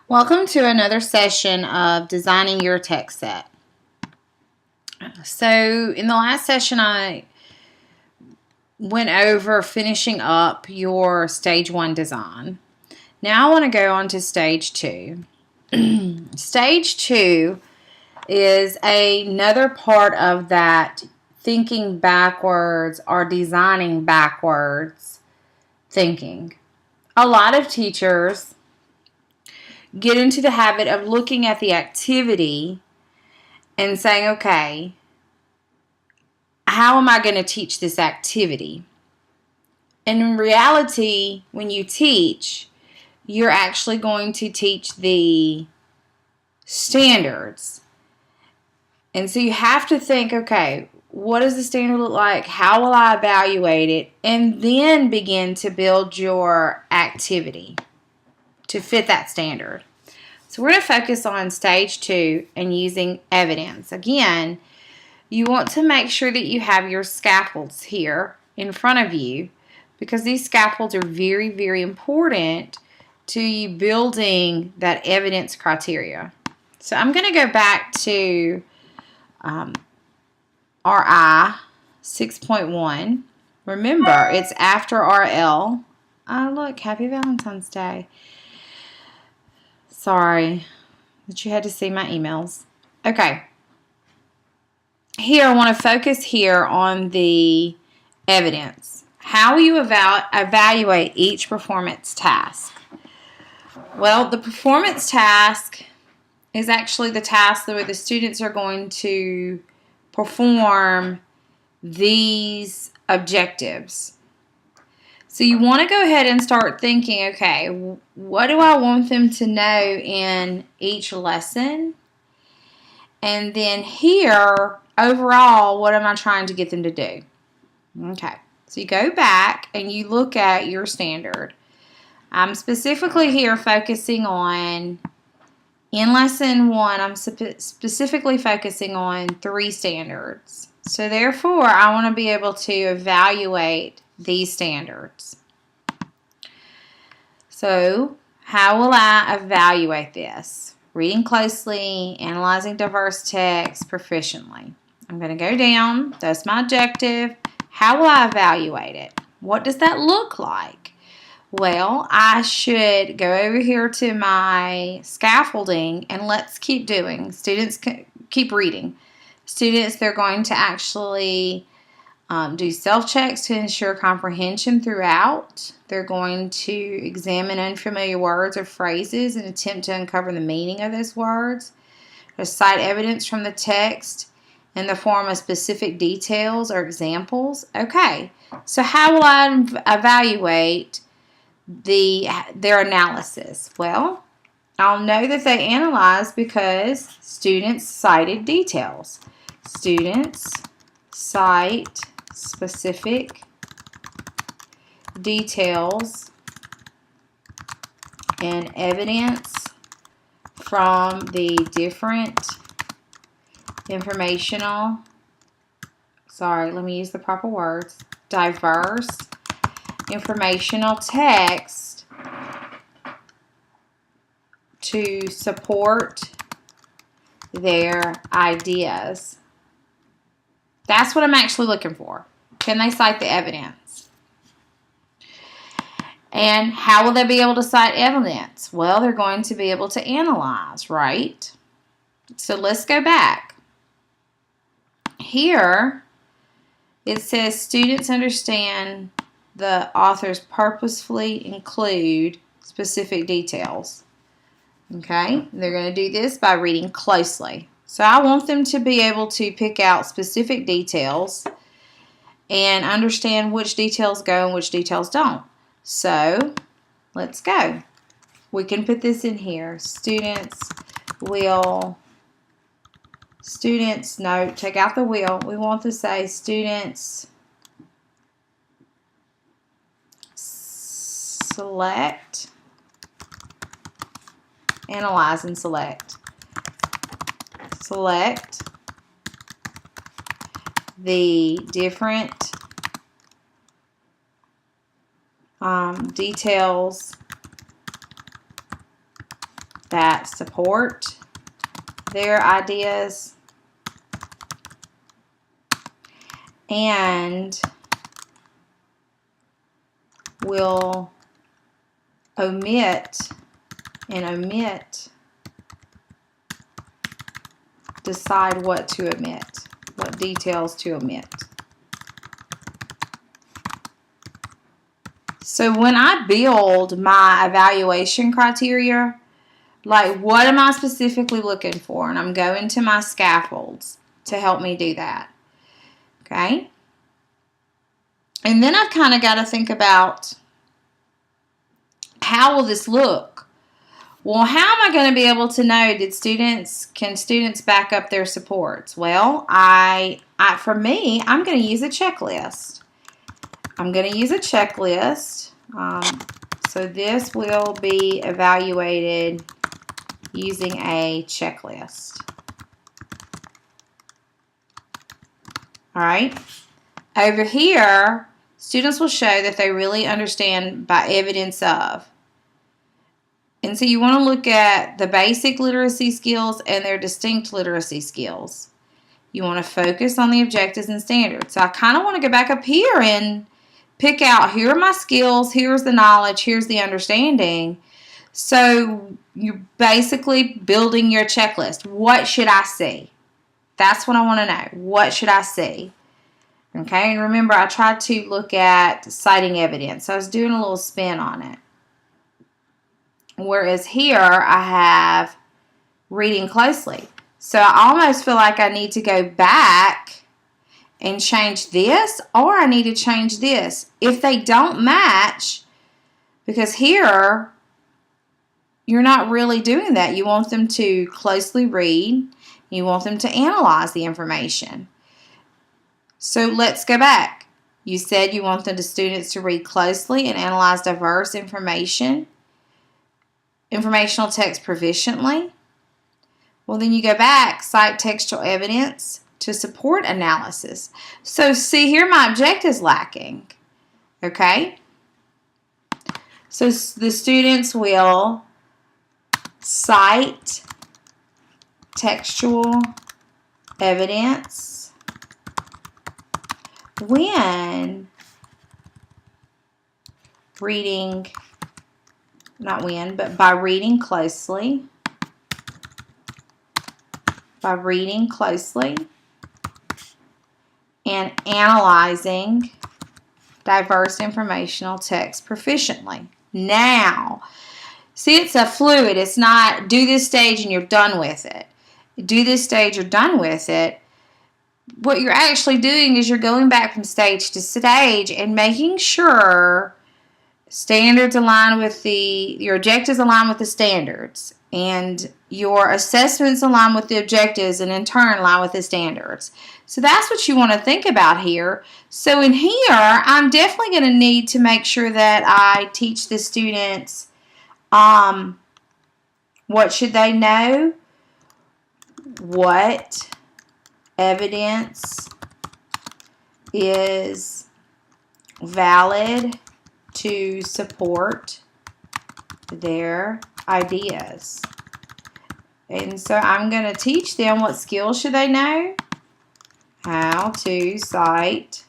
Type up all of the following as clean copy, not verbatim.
Welcome to another session of Designing Your Text Set. So in the last session I went over finishing up your stage 1 design. Now I want to go on to stage 2. Stage 2 is another part of that thinking backwards or designing backwards thinking. A lot of teachers get into the habit of looking at the activity and saying, okay, how am I going to teach this activity? And in reality, when you teach, you're actually going to teach the standards. And so you have to think, okay, what does the standard look like? How will I evaluate it? And then begin to build your activity to fit that standard. So we're going to focus on stage 2 and using evidence. Again, you want to make sure that you have your scaffolds here in front of you because these scaffolds are very, very important to you building that evidence criteria. So I'm going to go back to RI 6.1. Remember, it's after RL. Oh, look, happy Valentine's Day. Sorry that you had to see my emails. Okay. Here, I want to focus here on the evidence. How will you evaluate each performance task? Well, the performance task is actually the task where the students are going to perform these objectives. So you want to go ahead and start thinking, okay, what do I want them to know in each lesson? And then here, overall, what am I trying to get them to do? Okay, so you go back and you look at your standard. I'm specifically here focusing on, in lesson 1, I'm specifically focusing on 3 standards. So therefore, I want to be able to evaluate these standards. So how will I evaluate this? Reading closely, analyzing diverse text proficiently. I'm going to go down. That's my objective. How will I evaluate it? What does that look like? Well, I should go over here to my scaffolding and let's keep doing. Students keep reading. Students, they're going to actually do self-checks to ensure comprehension throughout. They're going to examine unfamiliar words or phrases and attempt to uncover the meaning of those words. They'll cite evidence from the text in the form of specific details or examples. Okay, so how will I evaluate their analysis? Well, I'll know that they analyzed because students cited details. Students cite specific details and evidence from the different informational, let me use the proper words, diverse informational text to support their ideas. That's what I'm actually looking for. Can they cite the evidence? And how will they be able to cite evidence? Well, they're going to be able to analyze, right? So let's go back. Here, it says students understand the authors purposefully include specific details. Okay, they're going to do this by reading closely. So I want them to be able to pick out specific details and understand which details go and which details don't. So let's go. We can put this in here. No, take out the will. We want to say students select, analyze and select. Select the different details that support their ideas and will decide what to omit, what details to omit. So when I build my evaluation criteria, like what am I specifically looking for? And I'm going to my scaffolds to help me do that. Okay? And then I've kind of got to think about, how will this look? Well, how am I going to be able to know, can students back up their supports? Well, for me, I'm going to use a checklist. I'm going to use a checklist. So this will be evaluated using a checklist. All right. Over here, students will show that they really understand by evidence of. And so you want to look at the basic literacy skills and their distinct literacy skills. You want to focus on the objectives and standards. So I kind of want to go back up here and pick out, here are my skills, here's the knowledge, here's the understanding. So you're basically building your checklist. What should I see? That's what I want to know. What should I see? Okay, and remember I tried to look at citing evidence. So I was doing a little spin on it. Whereas here I have reading closely. So I almost feel like I need to go back and change this, or I need to change this. If they don't match, because here you're not really doing that. You want them to closely read. You want them to analyze the information. So let's go back. You said you want the students to read closely and analyze diverse informational text proficiently. Well, then you go back, cite textual evidence to support analysis. So see here, my objective is lacking. Okay? So the students will cite textual evidence when reading, but by reading closely. By reading closely and analyzing diverse informational text proficiently. Now, see, it's a fluid. It's not do this stage and you're done with it. Do this stage, you're done with it. What you're actually doing is you're going back from stage to stage and making sure standards align with your objectives align with the standards, and your assessments align with the objectives, and in turn align with the standards. So that's what you want to think about here. So in here, I'm definitely going to need to make sure that I teach the students what should they know, what evidence is valid to support their ideas. And so I'm going to teach them what skills should they know, how to cite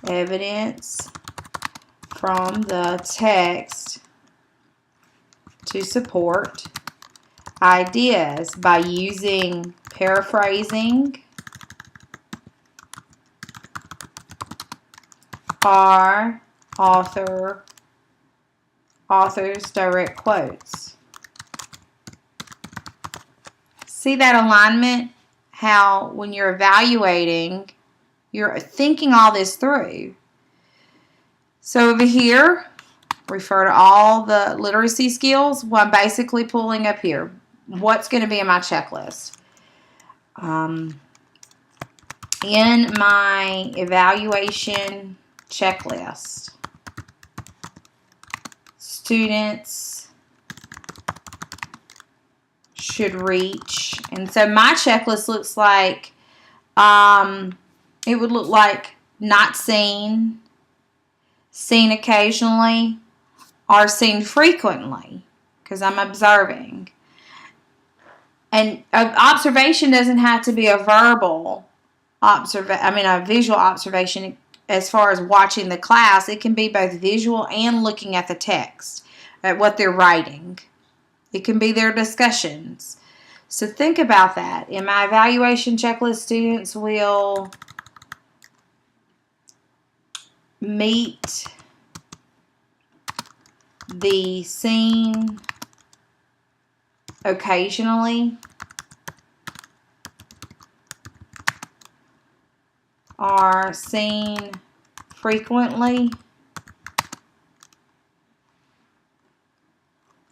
evidence from the text to support ideas by using paraphrasing or author's direct quotes. See that alignment? How when you're evaluating, you're thinking all this through. So over here, refer to all the literacy skills. Well, I'm basically pulling up here. What's going to be in my checklist? In my evaluation checklist, students should reach, and so my checklist looks like, it would look like not seen, seen occasionally, or seen frequently, because I'm observing. And observation doesn't have to be a verbal a visual observation as far as watching the class. It can be both visual and looking at the text, at what they're writing. It can be their discussions. So think about that. In my evaluation checklist, students will meet the scene occasionally, are seen frequently,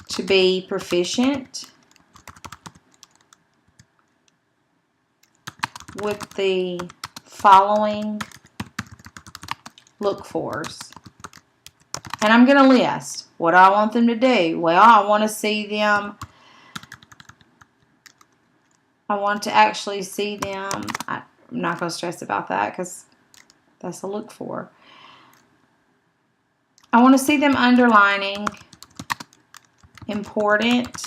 to be proficient with the following look-fors. And I'm going to list what I want them to do. Well, I want to see them. I want to actually see them. I'm not going to stress about that because that's a look for. I want to see them underlining important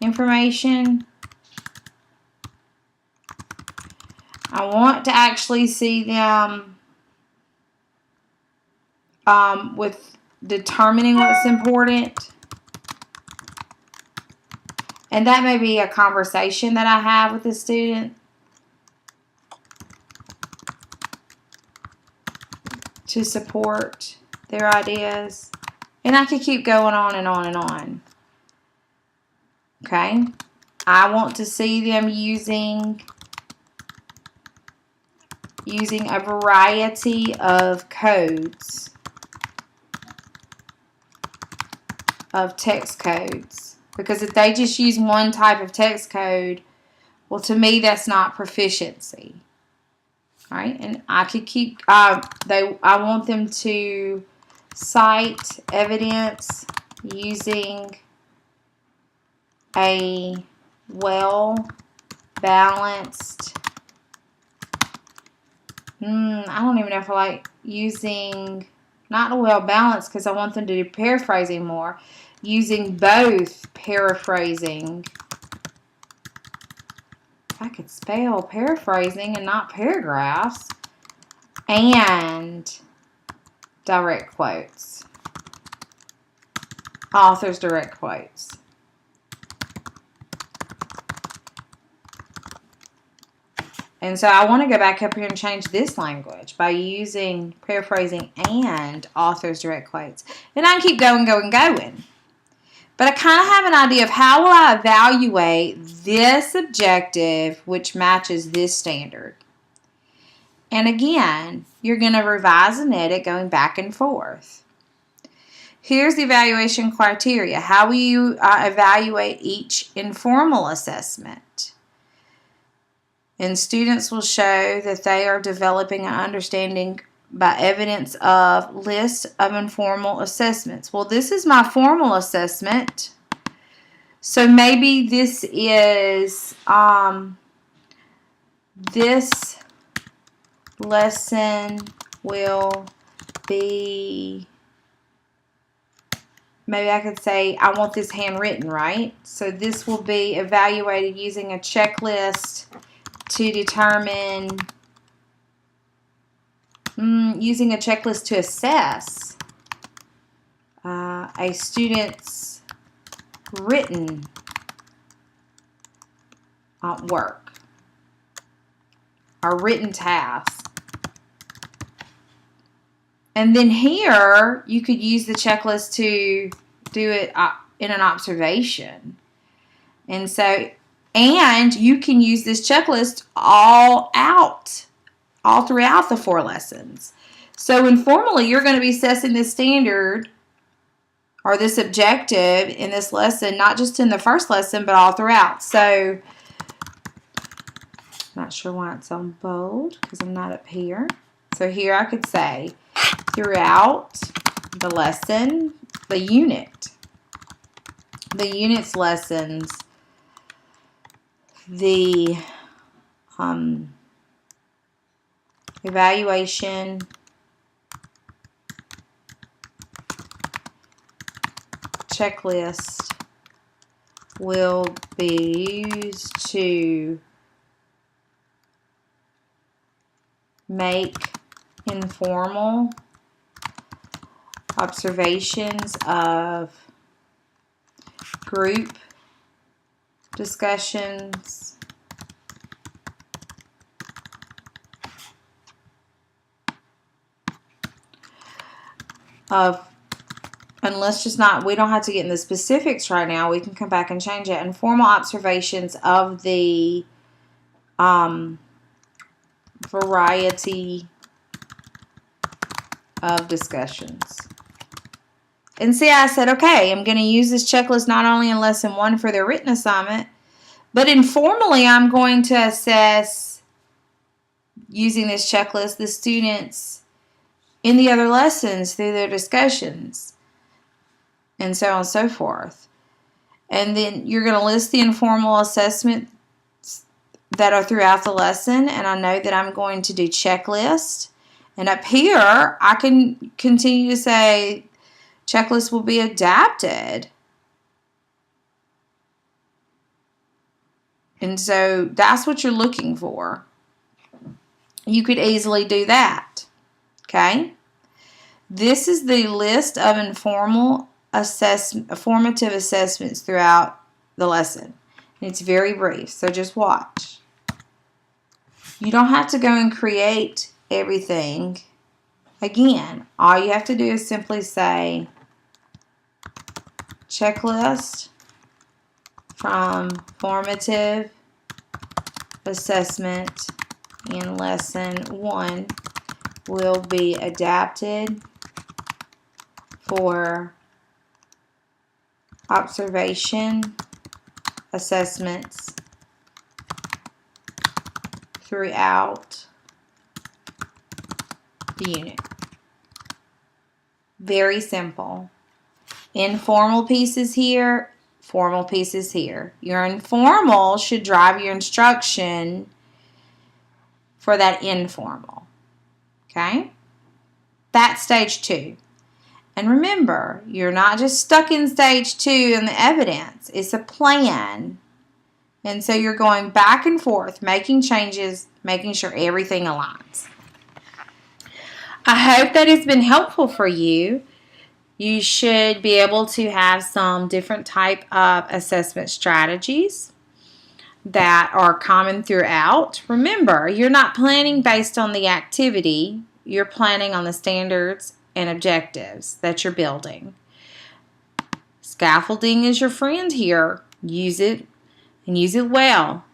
information. I want to actually see them with determining what's important. And that may be a conversation that I have with the student to support their ideas. And I could keep going on and on and on. Okay? I want to see them using a variety of codes, of text codes. Because if they just use one type of text code, well, to me, that's not proficiency. All right? And I could keep, I want them to cite evidence using a well-balanced, I don't even know if I like using, not a well-balanced, because I want them to do paraphrasing more, using both paraphrasing. If I could spell paraphrasing and not paragraphs, and direct quotes. Author's direct quotes. And so I want to go back up here and change this language by using paraphrasing and author's direct quotes. And I can keep going. But I kind of have an idea of how will I evaluate this objective which matches this standard. And again, you're going to revise and edit going back and forth. Here's the evaluation criteria. How will you evaluate each informal assessment? And students will show that they are developing an understanding by evidence of list of informal assessments. Well, this is my formal assessment. So maybe this is this lesson will be, maybe I could say I want this handwritten, right? So this will be evaluated using a checklist to determine, using a checklist to assess a student's written work or written task. And then here, you could use the checklist to do it in an observation. And so, and you can use this checklist all throughout the 4 lessons. So informally, you're going to be assessing this standard or this objective in this lesson, not just in the first lesson, but all throughout. So, not sure why it's on bold because I'm not up here. So here I could say, throughout the lesson, the unit's lessons, the evaluation checklist will be used to make informal observations of group discussions of, and let's just not, we don't have to get in the specifics right now. We can come back and change it. Informal observations of the variety of discussions. And see, I said, okay, I'm going to use this checklist not only in lesson 1 for their written assignment, but informally I'm going to assess, using this checklist, the students in the other lessons through their discussions, and so on and so forth. And then you're going to list the informal assessments that are throughout the lesson, and I know that I'm going to do checklist. And up here, I can continue to say checklist will be adapted. And so that's what you're looking for. You could easily do that. Okay? This is the list of formative assessments throughout the lesson. And it's very brief, so just watch. You don't have to go and create everything again. All you have to do is simply say checklist from formative assessment in lesson 1 will be adapted for observation assessments throughout the unit. Very simple. Informal pieces here, formal pieces here. Your informal should drive your instruction for that informal. Okay? That's stage 2. And remember, you're not just stuck in stage 2 in the evidence. It's a plan. And so you're going back and forth, making changes, making sure everything aligns. I hope that it's been helpful for you. You should be able to have some different type of assessment strategies that are common throughout. Remember, you're not planning based on the activity. You're planning on the standards and objectives that you're building. Scaffolding is your friend here. Use it and use it well.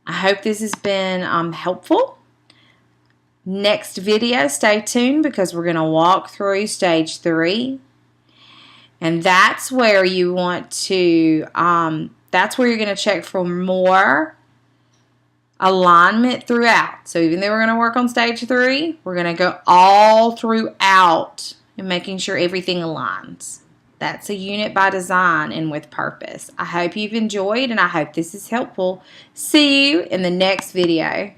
I hope this has been helpful. Next video, stay tuned because we're going to walk through stage 3. And that's where you want to, that's where you're going to check for more alignment throughout. So even though we're going to work on stage 3, we're going to go all throughout and making sure everything aligns. That's a unit by design and with purpose. I hope you've enjoyed and I hope this is helpful. See you in the next video.